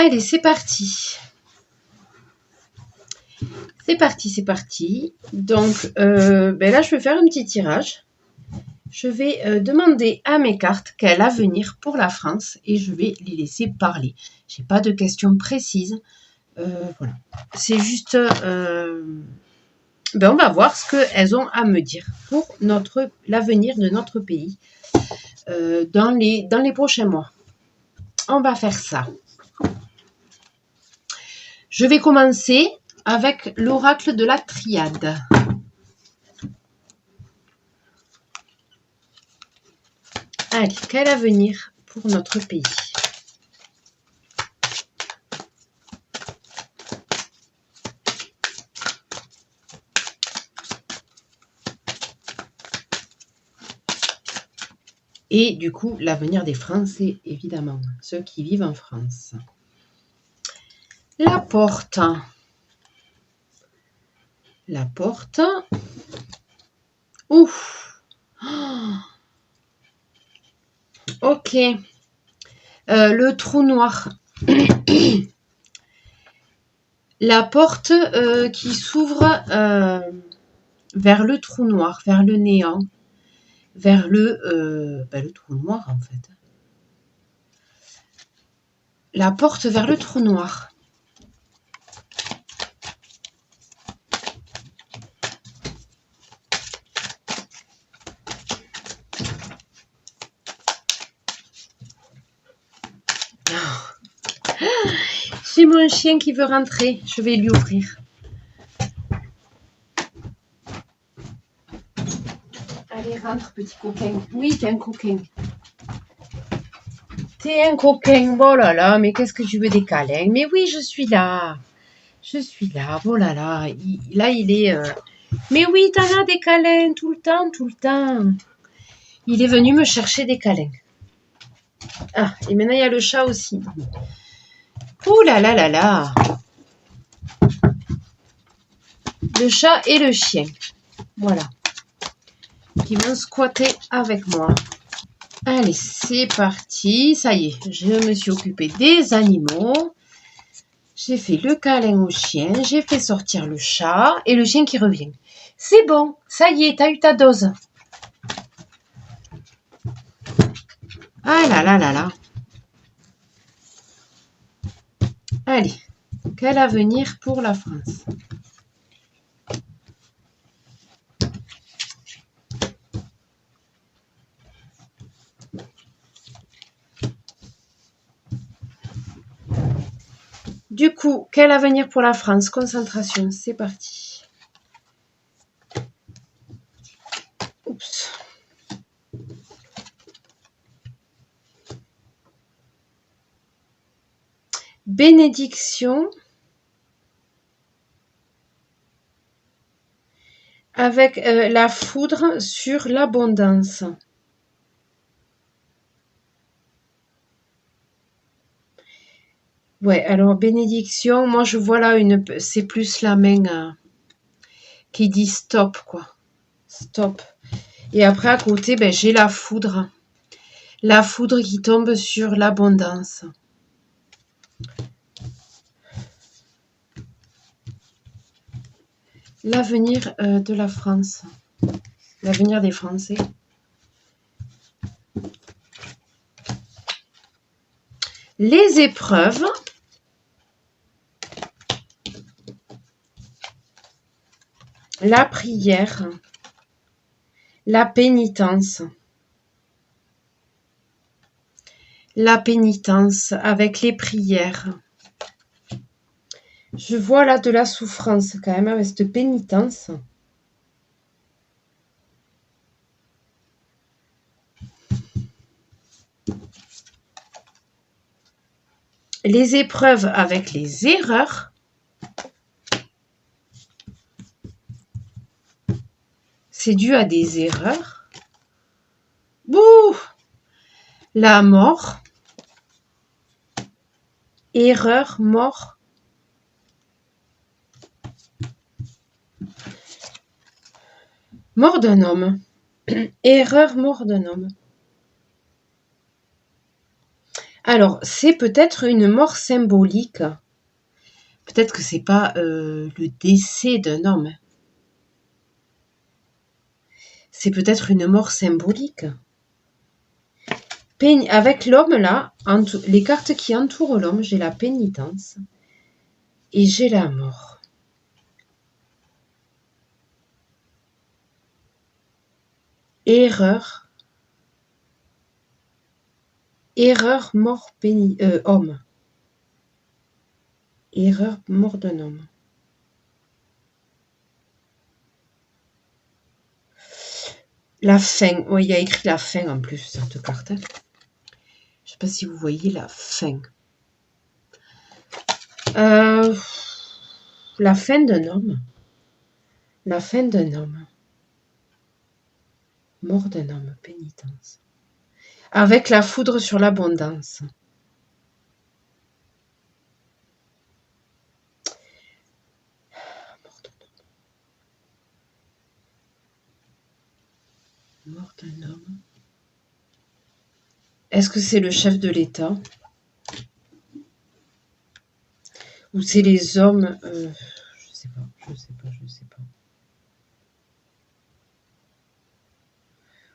Allez, c'est parti. C'est parti, c'est parti. Donc, là, je vais faire un petit tirage. Je vais demander à mes cartes quel avenir pour la France et je vais les laisser parler. Je n'ai pas de questions précises. Voilà. C'est juste... on va voir ce qu'elles ont à me dire pour l'avenir de notre pays dans les prochains mois. On va faire ça. Je vais commencer avec l'oracle de la triade. Allez, quel avenir pour notre pays? Et du coup, l'avenir des Français, évidemment, ceux qui vivent en France. La porte. La porte. Ouf. Oh. Ok. Le trou noir. La porte qui s'ouvre vers le trou noir, vers le néant, vers le trou noir en fait. La porte vers le trou noir. J'ai mon chien qui veut rentrer. Je vais lui ouvrir. Allez, rentre, petit coquin. Oui, t'es un coquin. T'es un coquin. Oh là là, mais qu'est-ce que tu veux des câlins? Mais oui, je suis là. Je suis là. Oh là là. Il est... Mais oui, t'en as des câlins tout le temps, tout le temps. Il est venu me chercher des câlins. Ah, et maintenant il y a le chat aussi. Ouh là là là là. Le chat et le chien. Voilà. Qui vont squatter avec moi. Allez, c'est parti. Ça y est, je me suis occupée des animaux. J'ai fait le câlin au chien. J'ai fait sortir le chat et le chien qui revient. C'est bon. Ça y est, t'as eu ta dose. Ah là là là là. Allez, quel avenir pour la France? Du coup, quel avenir pour la France? Concentration, c'est parti. Oups. Bénédiction avec la foudre sur l'abondance. Ouais, alors bénédiction, moi je vois là c'est plus la main qui dit stop, quoi. Stop. Et après à côté, j'ai la foudre. La foudre qui tombe sur l'abondance. L'avenir de la France. L'avenir des Français. Les épreuves. La prière. La pénitence. La pénitence avec les prières. Je vois là de la souffrance quand même avec cette pénitence. Les épreuves avec les erreurs. C'est dû à des erreurs. Bouh! La mort. Erreur, mort. Mort d'un homme. Erreur, mort d'un homme. Alors, c'est peut-être une mort symbolique. Peut-être que c'est pas le décès d'un homme. C'est peut-être une mort symbolique. Avec l'homme là, les cartes qui entourent l'homme, j'ai la pénitence et j'ai la mort. Erreur. Erreur, mort, homme. Erreur, mort d'un homme. La fin. Oui, il y a écrit la fin en plus, cette carte. Je ne sais pas si vous voyez la fin. La fin d'un homme. La fin d'un homme. Mort d'un homme, pénitence. Avec la foudre sur l'abondance. Mort d'un homme. Est-ce que c'est le chef de l'État? Ou c'est les hommes? Je sais pas.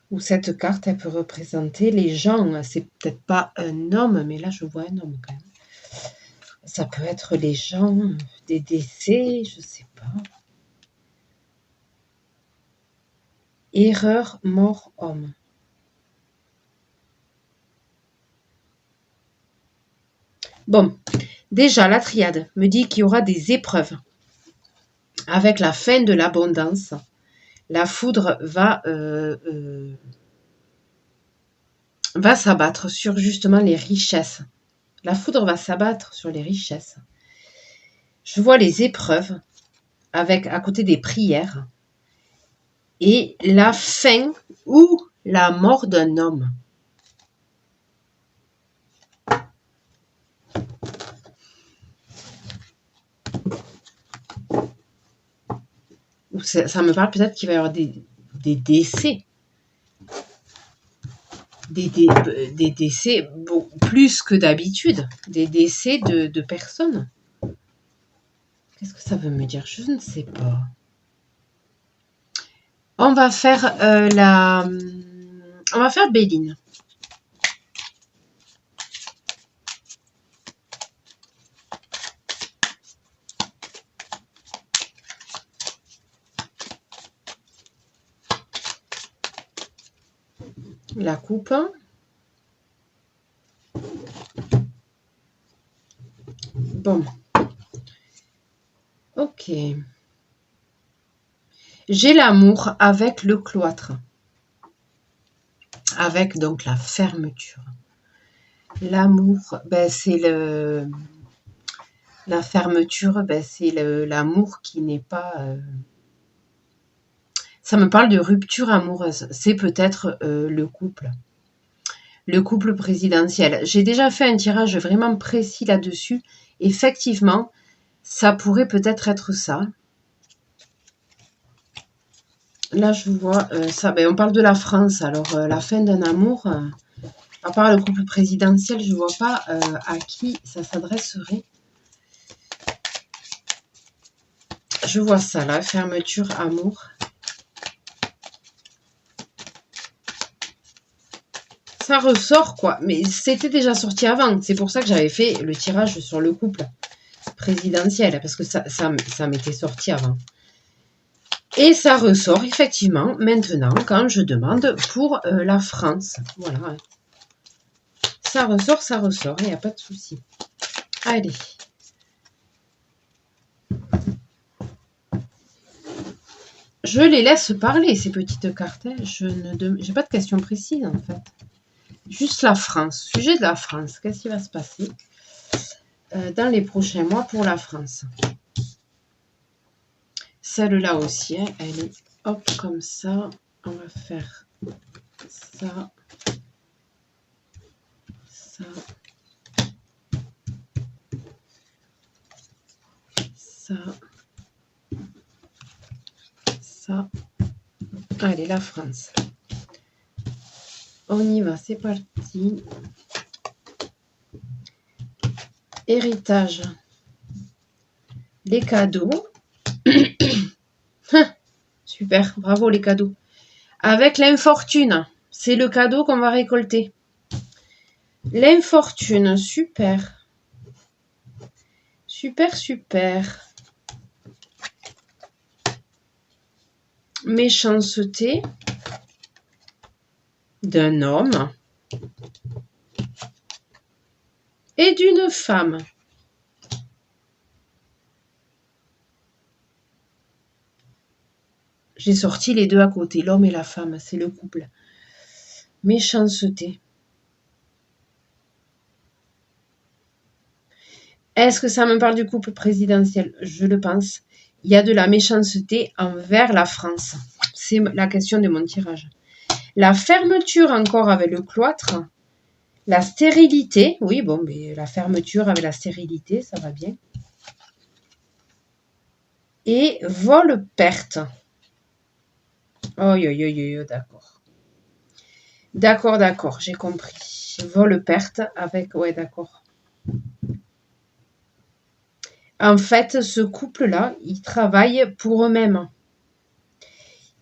Ou cette carte, elle peut représenter les gens. C'est peut-être pas un homme, mais là, je vois un homme quand même. Ça peut être les gens, des décès, je sais pas. Erreur, mort, homme. Bon, déjà, la triade me dit qu'il y aura des épreuves. Avec la fin de l'abondance, la foudre va s'abattre sur justement les richesses. La foudre va s'abattre sur les richesses. Je vois les épreuves avec à côté des prières et la fin ou la mort d'un homme. Ça me parle peut-être qu'il va y avoir des décès. Des décès plus que d'habitude. Des décès de personnes. Qu'est-ce que ça veut me dire? Je ne sais pas. On va faire on va faire Béline. La coupe. Bon. Ok. J'ai l'amour avec le cloître. Avec donc la fermeture. L'amour, ben, c'est la fermeture, ben, c'est l'amour qui n'est pas... Ça me parle de rupture amoureuse. C'est peut-être le couple. Le couple présidentiel. J'ai déjà fait un tirage vraiment précis là-dessus. Effectivement, ça pourrait peut-être être ça. Là, je vois ça. Ben, on parle de la France. Alors, la fin d'un amour, à part le couple présidentiel, je ne vois pas à qui ça s'adresserait. Je vois ça, là. Fermeture, amour. Ça ressort, quoi. Mais c'était déjà sorti avant. C'est pour ça que j'avais fait le tirage sur le couple présidentiel. Parce que ça m'était sorti avant. Et ça ressort effectivement maintenant quand je demande pour la France. Voilà. Ça ressort, il n'y a pas de souci. Allez. Je les laisse parler, ces petites cartes. Je n'ai pas de questions précises, en fait. Juste la France. Sujet de la France. Qu'est-ce qui va se passer dans les prochains mois pour la France? Celle-là aussi, hein, elle est hop comme ça. On va faire ça. Ça. Ça. Ça. Allez, la France. On y va, c'est parti. héritage, les cadeaux. Super, bravo les cadeaux. Avec l'infortune, c'est le cadeau qu'on va récolter. L'infortune, super. Super, super. Méchanceté d'un homme et d'une femme. J'ai sorti les deux à côté, l'homme et la femme, c'est le couple. Méchanceté. Est-ce que ça me parle du couple présidentiel? Je le pense. Il y a de la méchanceté envers la France. C'est la question de mon tirage. La fermeture encore avec le cloître. La stérilité. Oui, bon, mais la fermeture avec la stérilité, ça va bien. Et vol-perte. Oh, d'accord. D'accord, j'ai compris. Vol-perte avec... Ouais, d'accord. En fait, ce couple-là, ils travaillent pour eux-mêmes.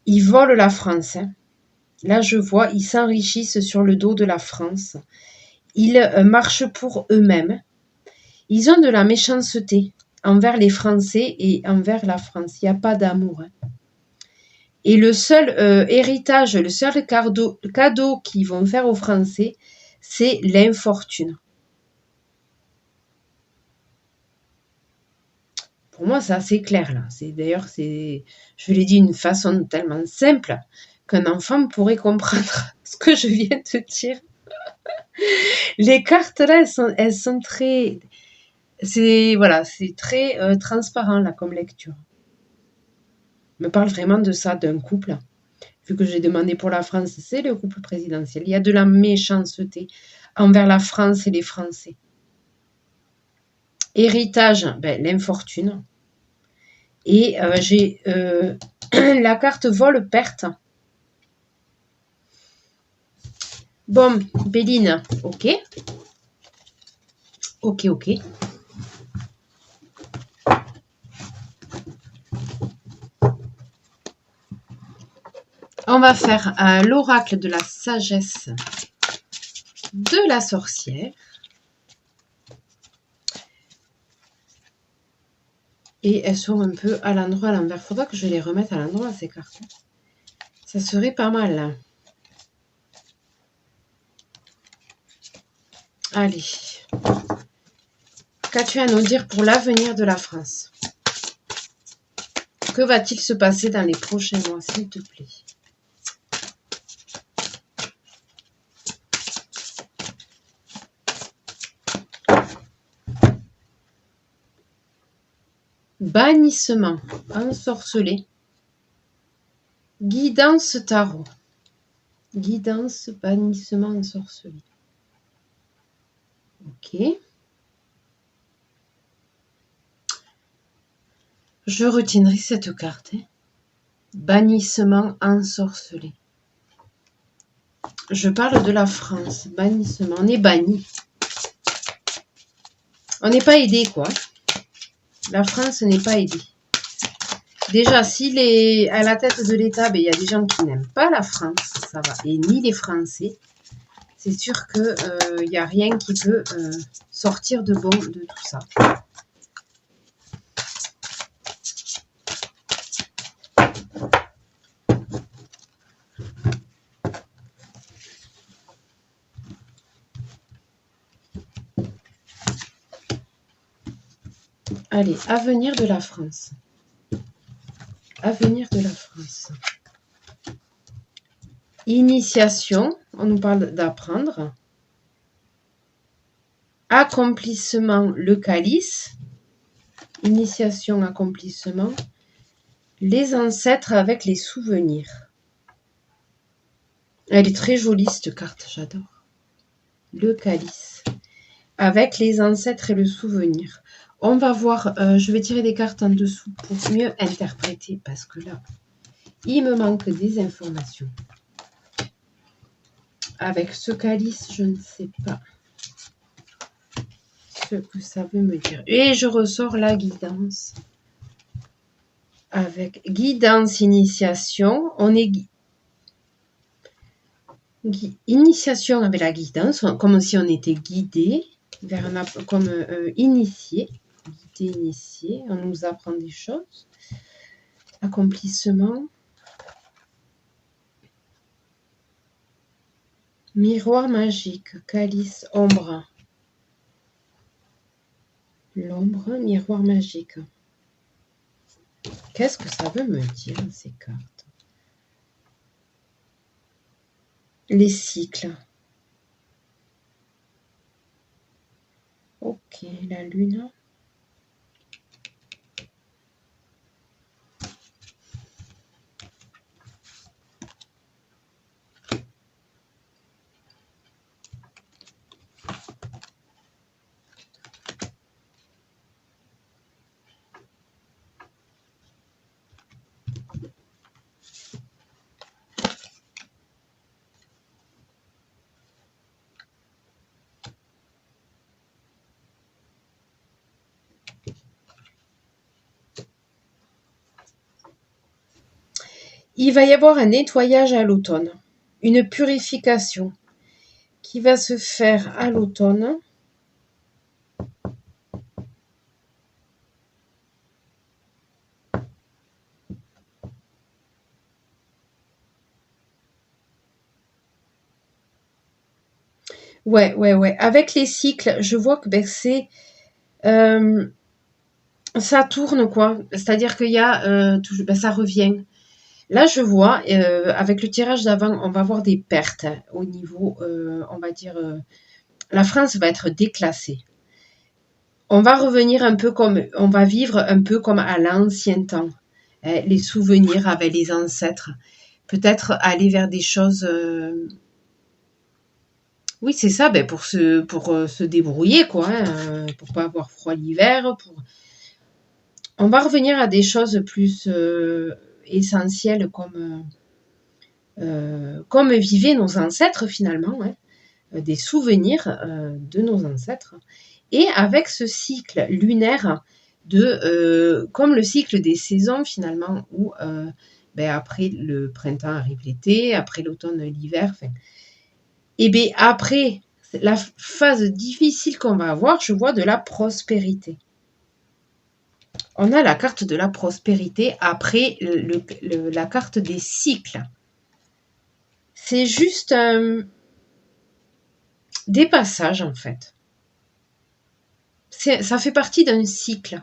Ils volent la France. Hein. Là, je vois, ils s'enrichissent sur le dos de la France. Ils marchent pour eux-mêmes. Ils ont de la méchanceté envers les Français et envers la France. Il n'y a pas d'amour. Hein. Et le seul héritage, le seul cadeau qu'ils vont faire aux Français, c'est l'infortune. Pour moi, c'est assez clair là. D'ailleurs, je l'ai dit d'une façon tellement simple qu'un enfant pourrait comprendre ce que je viens de dire. Les cartes là, elles sont très, c'est très transparent là comme lecture. Me parle vraiment de ça, d'un couple. Vu que j'ai demandé pour la France, c'est le couple présidentiel. Il y a de la méchanceté envers la France et les Français. Héritage, l'infortune. Et j'ai la carte vol-perte. Bon, Béline, ok. Ok. On va faire l'oracle de la sagesse de la sorcière. Et elles sont un peu à l'endroit, à l'envers. Faudra que je les remette à l'endroit, ces cartes. Ça serait pas mal. Allez. Qu'as-tu à nous dire pour l'avenir de la France? Que va-t-il se passer dans les prochains mois, s'il te plaît? Bannissement, ensorcelé. Guidance tarot. Guidance, bannissement, ensorcelé. Ok. Je retiendrai cette carte. Hein. Bannissement, ensorcelé. Je parle de la France. Bannissement. On est banni. On n'est pas aidé, quoi. La France n'est pas aidée. Déjà, s'il est à la tête de l'État, il y a des gens qui n'aiment pas la France, ça va, et ni les Français. C'est sûr qu'il n'y a rien qui peut sortir de bon de tout ça. Allez, avenir de la France. Avenir de la France. Initiation, on nous parle d'apprendre. Accomplissement, le calice. Initiation, accomplissement. Les ancêtres avec les souvenirs. Elle est très jolie cette carte, j'adore. Le calice. Avec les ancêtres et le souvenir. On va voir, je vais tirer des cartes en dessous pour mieux interpréter parce que là, il me manque des informations. Avec ce calice, je ne sais pas. ce que ça veut me dire. Et je ressors la guidance. Avec guidance, initiation, on est initiation avec la guidance, comme si on était guidé vers comme initié, guidé, initié, on nous apprend des choses. Accomplissement. Miroir magique, calice, ombre. L'ombre, miroir magique. Qu'est-ce que ça veut me dire, ces cartes? Les cycles. Ok, la lune. Il va y avoir un nettoyage à l'automne, une purification qui va se faire à l'automne. Ouais. Avec les cycles, je vois que c'est... ça tourne, quoi. C'est-à-dire qu'il y a... ça revient. Là, je vois, avec le tirage d'avant, on va avoir des pertes au niveau, on va dire... la France va être déclassée. On va revenir un peu comme... On va vivre un peu comme à l'ancien temps. Les souvenirs avec les ancêtres. Peut-être aller vers des choses... Oui, c'est ça, pour se débrouiller, quoi, hein, pour pas avoir froid l'hiver. On va revenir à des choses plus essentielles comme vivaient nos ancêtres, finalement, hein, des souvenirs de nos ancêtres. Et avec ce cycle lunaire comme le cycle des saisons, finalement, où après le printemps arrive l'été, après l'automne l'hiver, et bien après la phase difficile qu'on va avoir, je vois de la prospérité. On a la carte de la prospérité après la carte des cycles. C'est juste des passages, en fait. Ça fait partie d'un cycle.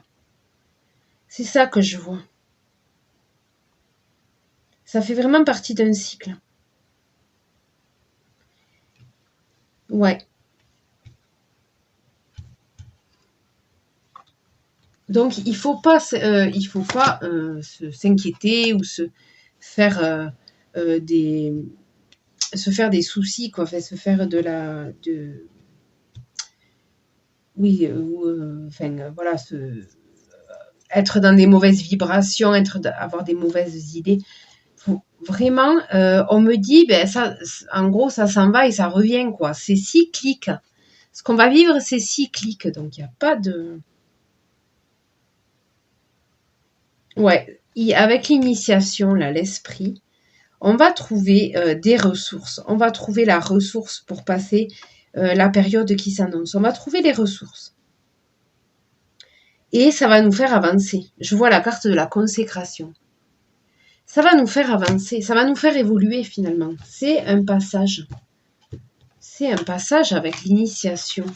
C'est ça que je vois. Ça fait vraiment partie d'un cycle. Ouais. Donc, il faut pas s'inquiéter ou se faire des soucis, quoi. Enfin, se faire voilà, être dans des mauvaises vibrations, avoir des mauvaises idées. Vraiment, on me dit, ça, en gros, ça s'en va et ça revient, quoi. C'est cyclique. Ce qu'on va vivre, c'est cyclique. Donc, il n'y a pas de... Ouais, avec l'initiation, là, l'esprit, on va trouver des ressources. On va trouver la ressource pour passer la période qui s'annonce. On va trouver les ressources. Et ça va nous faire avancer. Je vois la carte de la consécration. Ça va nous faire avancer. Ça va nous faire évoluer, finalement. C'est un passage. C'est un passage avec l'initiation.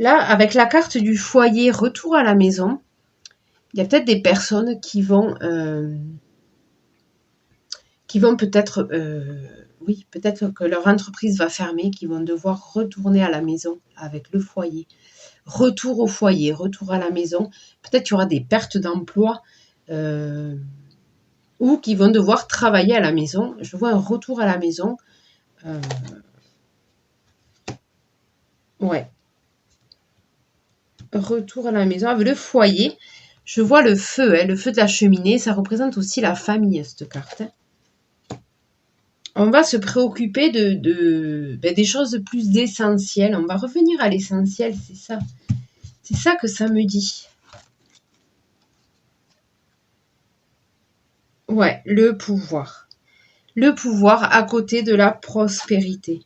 Là, avec la carte du foyer, retour à la maison, il y a peut-être des personnes qui vont peut-être, peut-être que leur entreprise va fermer, qui vont devoir retourner à la maison avec le foyer. Retour au foyer, retour à la maison. Peut-être qu'il y aura des pertes d'emploi ou qui vont devoir travailler à la maison. Je vois un retour à la maison. Ouais. Retour à la maison avec le foyer. Je vois le feu, le feu de la cheminée. Ça représente aussi la famille, cette carte. On va se préoccuper des choses plus essentielles. On va revenir à l'essentiel, c'est ça. C'est ça que ça me dit. Ouais, le pouvoir. Le pouvoir à côté de la prospérité.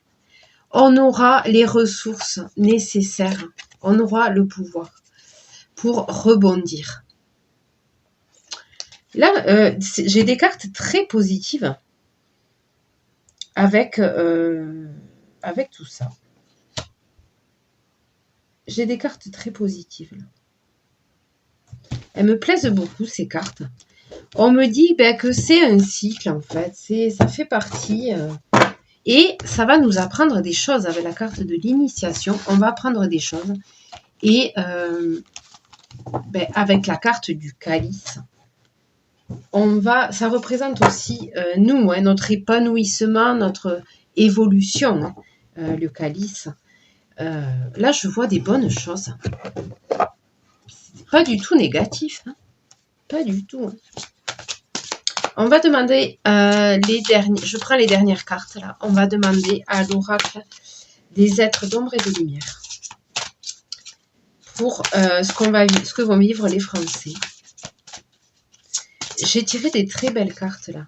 On aura les ressources nécessaires. On aura le pouvoir pour rebondir. Là, j'ai des cartes très positives avec tout ça. J'ai des cartes très positives. Là. Elles me plaisent beaucoup, ces cartes. On me dit que c'est un cycle, en fait. Ça fait partie... et ça va nous apprendre des choses avec la carte de l'initiation. On va apprendre des choses. Et avec la carte du calice, ça représente aussi nous, hein, notre épanouissement, notre évolution, hein, le calice. Là, je vois des bonnes choses. C'est pas du tout négatif. Hein. Pas du tout. Hein. On va demander les derniers. Je prends les dernières cartes là. On va demander à l'oracle des êtres d'ombre et de lumière pour ce que vont vivre les Français. J'ai tiré des très belles cartes là.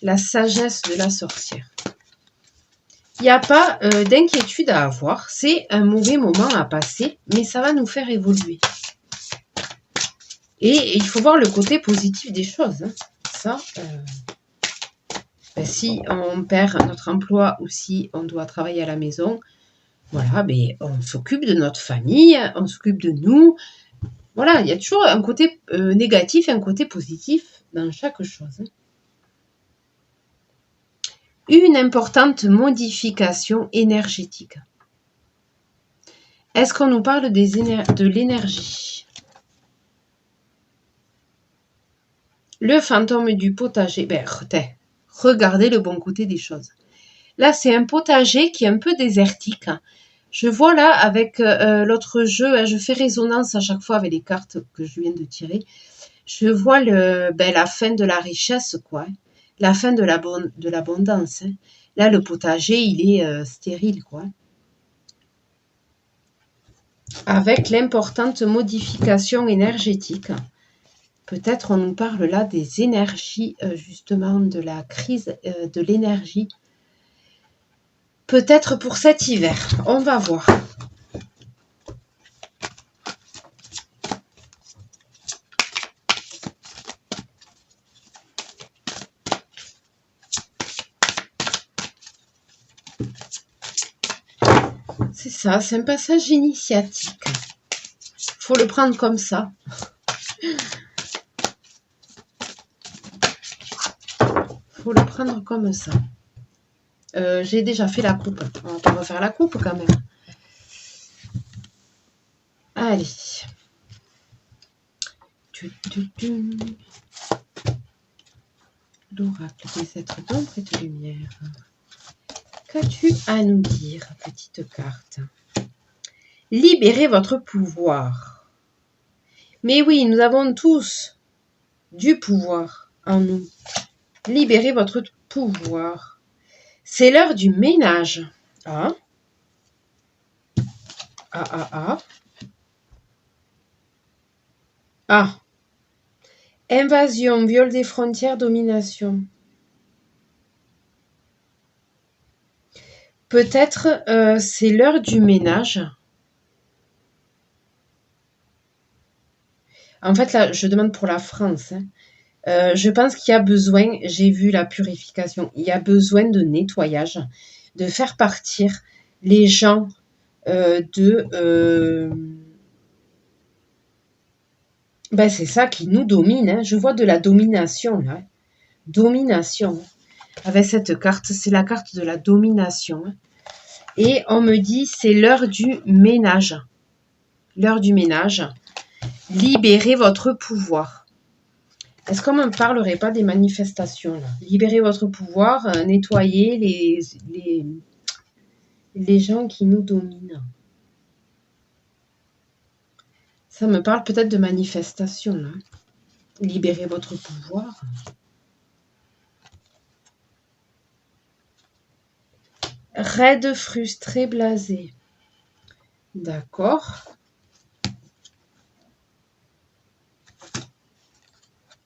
La sagesse de la sorcière. Il n'y a pas d'inquiétude à avoir. C'est un mauvais moment à passer, mais ça va nous faire évoluer. Et il faut voir le côté positif des choses. Hein. Ça, si on perd notre emploi ou si on doit travailler à la maison, voilà, on s'occupe de notre famille, on s'occupe de nous. Voilà, il y a toujours un côté négatif et un côté positif dans chaque chose. Hein. Une importante modification énergétique. Est-ce qu'on nous parle de l'énergie? Le fantôme du potager. Regardez le bon côté des choses. Là, c'est un potager qui est un peu désertique. Je vois là, avec l'autre jeu, je fais résonance à chaque fois avec les cartes que je viens de tirer. Je vois la fin de la richesse, quoi. La fin de l'abondance. Hein. Là, le potager, il est stérile, quoi. Avec l'importante modification énergétique. Peut-être on nous parle là des énergies, justement, de la crise de l'énergie. Peut-être pour cet hiver. On va voir. C'est ça, c'est un passage initiatique. Faut le prendre comme ça. Faut le prendre comme ça. J'ai déjà fait la coupe. On va refaire la coupe quand même. Allez. L'oracle des êtres d'ombre et de lumière. Qu'as-tu à nous dire, petite carte? Libérez votre pouvoir. Mais oui, nous avons tous du pouvoir en nous. Libérez votre pouvoir. C'est l'heure du ménage. Ah. Ah. Invasion, viol des frontières, domination. Peut-être c'est l'heure du ménage. En fait, là, je demande pour la France. Hein. Je pense qu'il y a besoin, j'ai vu la purification, il y a besoin de nettoyage, de faire partir les gens c'est ça qui nous domine. Hein. Je vois de la domination là. Domination. Avec cette carte, c'est la carte de la domination. Hein. Et on me dit, c'est l'heure du ménage. L'heure du ménage. Libérez votre pouvoir. Est-ce qu'on ne me parlerait pas des manifestations là? Libérez votre pouvoir, nettoyez les gens qui nous dominent. Ça me parle peut-être de manifestations là. Libérez votre pouvoir. Raide, frustré, blasé. D'accord.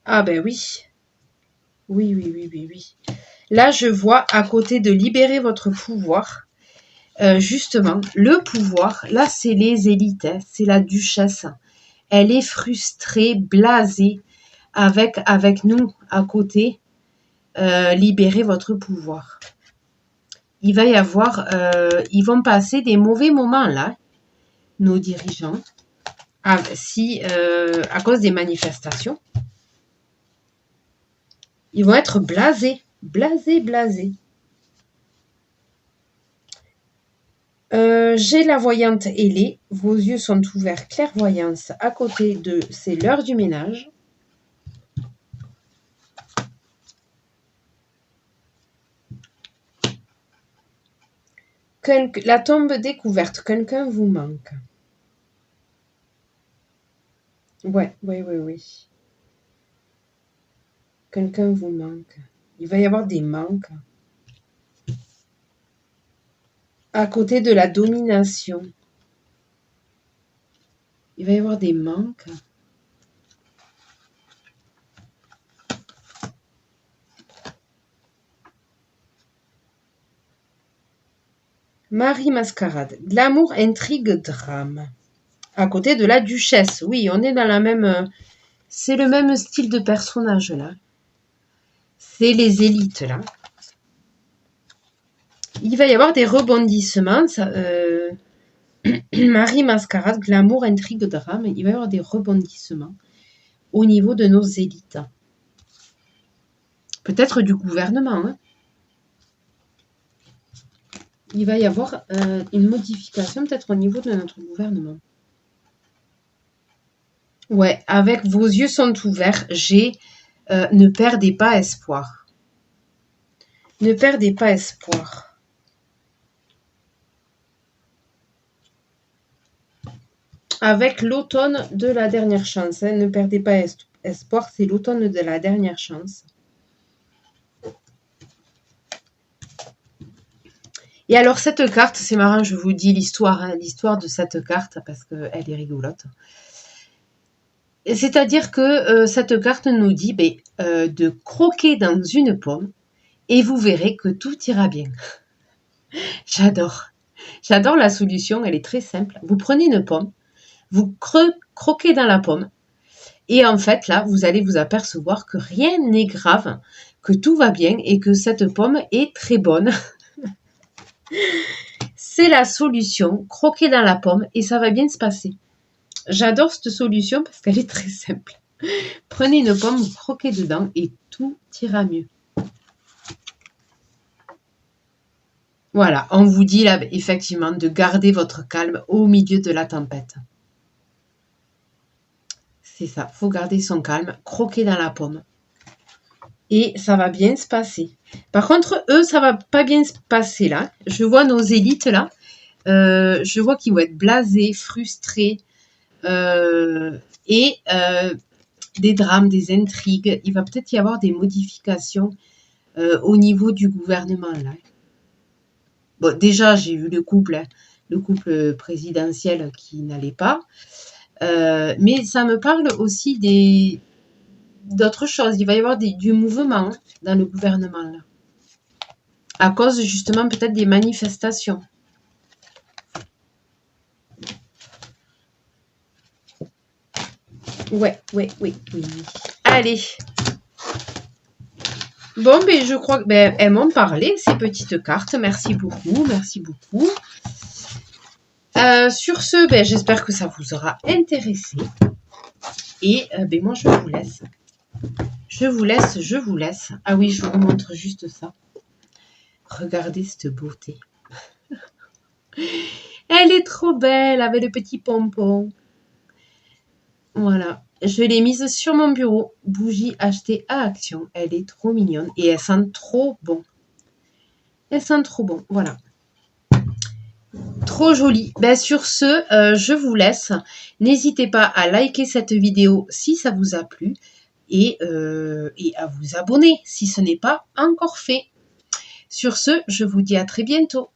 Ah ben oui. Oui, oui, oui, oui, oui. Là, je vois à côté de libérer votre pouvoir, justement, le pouvoir, là, c'est les élites, hein, c'est la duchesse. Elle est frustrée, blasée, avec nous à côté, libérer votre pouvoir. Il va y avoir, ils vont passer des mauvais moments là, nos dirigeants, à cause des manifestations. Ils vont être blasés, blasés, blasés. J'ai la voyante ailée, vos yeux sont ouverts, clairvoyance, à côté de c'est l'heure du ménage. La tombe découverte, quelqu'un vous manque. Ouais, oui, oui, oui. Quelqu'un vous manque. Il va y avoir des manques. À côté de la domination. Il va y avoir des manques. Marie Mascarade. Glamour, intrigue, drame. À côté de la duchesse. Oui, on est dans la même... c'est le même style de personnage, là. C'est les élites, là. Il va y avoir des rebondissements. Marie Mascarade, glamour, intrigue, drame. Il va y avoir des rebondissements au niveau de nos élites. Peut-être du gouvernement, hein. Il va y avoir une modification peut-être au niveau de notre gouvernement. Ouais, avec vos yeux sont ouverts, ne perdez pas espoir. Ne perdez pas espoir. Avec l'automne de la dernière chance, hein, ne perdez pas espoir, c'est l'automne de la dernière chance. Et alors cette carte, c'est marrant, je vous dis l'histoire, hein, l'histoire de cette carte parce qu'elle est rigolote. C'est-à-dire que cette carte nous dit de croquer dans une pomme et vous verrez que tout ira bien. J'adore. J'adore la solution, elle est très simple. Vous prenez une pomme, vous croquez dans la pomme et en fait là, vous allez vous apercevoir que rien n'est grave, que tout va bien et que cette pomme est très bonne. C'est la solution, croquer dans la pomme et ça va bien se passer. J'adore cette solution parce qu'elle est très simple. Prenez une pomme, vous croquez dedans et tout ira mieux. Voilà, on vous dit là effectivement de garder votre calme au milieu de la tempête. C'est ça, faut garder son calme, croquer dans la pomme. Et ça va bien se passer. Par contre, eux, ça va pas bien se passer là. Je vois nos élites là. Je vois qu'ils vont être blasés, frustrés. Des drames, des intrigues. Il va peut-être y avoir des modifications au niveau du gouvernement là. Bon, déjà, j'ai vu le couple présidentiel qui n'allait pas. Mais ça me parle aussi d'autres choses. Il va y avoir du mouvement dans le gouvernement là. À cause justement peut-être des manifestations. Ouais. Allez. Bon, je crois que elles m'ont parlé, ces petites cartes. Merci beaucoup, merci beaucoup. Sur ce, j'espère que ça vous aura intéressé. Et moi, je vous laisse. Je vous laisse. Ah oui, je vous montre juste ça. Regardez cette beauté. Elle est trop belle avec le petit pompon. Voilà. Je l'ai mise sur mon bureau. Bougie achetée à Action. Elle est trop mignonne. Et elle sent trop bon. Elle sent trop bon. Voilà. Trop jolie. Sur ce, je vous laisse. N'hésitez pas à liker cette vidéo si ça vous a plu. Et à vous abonner si ce n'est pas encore fait. Sur ce, je vous dis à très bientôt.